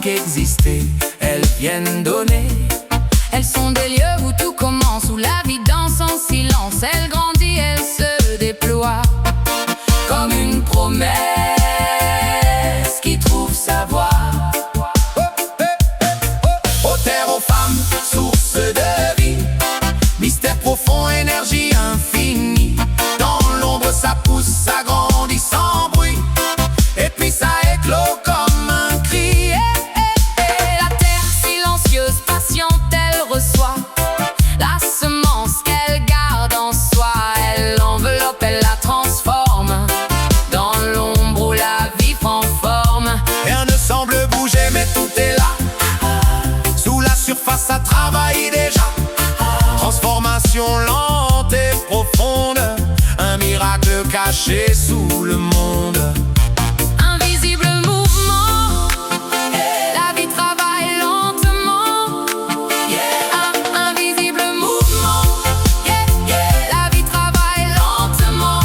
qu'exister, elles viennent donner. Elles sont des lieux où tout commence, où la vie danse en silence. Elle grandit, elle se déploie Comme une promesse qui trouve sa voie. Aux terres, aux femmes, source de vie, mystère profond, énergie infinie. Dans l'ombre ça pousse, ça grandit sans bruit, et puis ça éclot comme un cri. La terre silencieuse, patiente, elle reçoit la semence qu'elle garde en soi. Elle l'enveloppe, elle la transforme dans l'ombre où la vie prend forme. Rien ne semble bouger mais tout est là. Sous la surface ça travaille déjà. Transformation lente et profonde, un miracle caché sous le monde. Invisible mouvement, la vie travaille lentement. Invisible mouvement, la vie travaille lentement.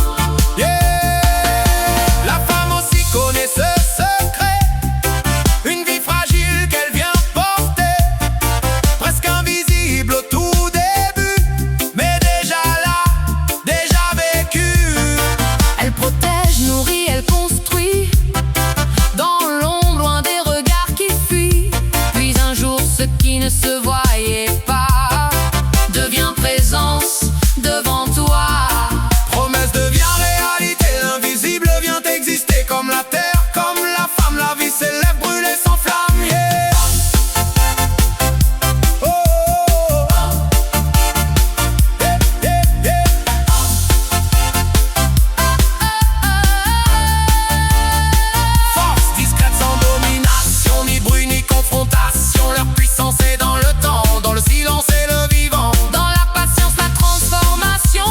La femme aussi connaît ce secret, une vie fragile qu'elle vient porter, presque invisible au tout début, mais déjà là, déjà vécu. Elle protège, nourrit, elle construit dans l'ombre, loin des regards qui fuient. Puis un jour, ce qui ne se voyait pas devient présence devant toi. Promesse devient réalité, l'invisible vient exister. Comme la terre, comme la femme, la vie s'élève, brûlée sans flamme. Oh, oh, oh. Force discrète sans domination, ni bruit ni confrontation. Leur puissance est dans le temps, dans le silence et le vivant. Dans la patience, la transformation,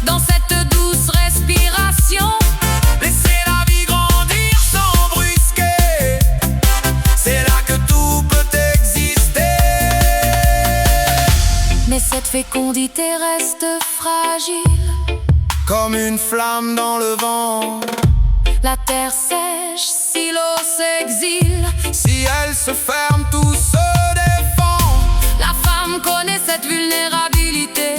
dans cette douce respiration. Laisser la vie grandir sans brusquer, c'est là que tout peut exister. Mais cette fécondité reste fragile. Comme une flamme dans le vent, La terre sèche, si l'eau s'exile. si elle se ferme, tout se défend. La femme connaît cette vulnérabilité.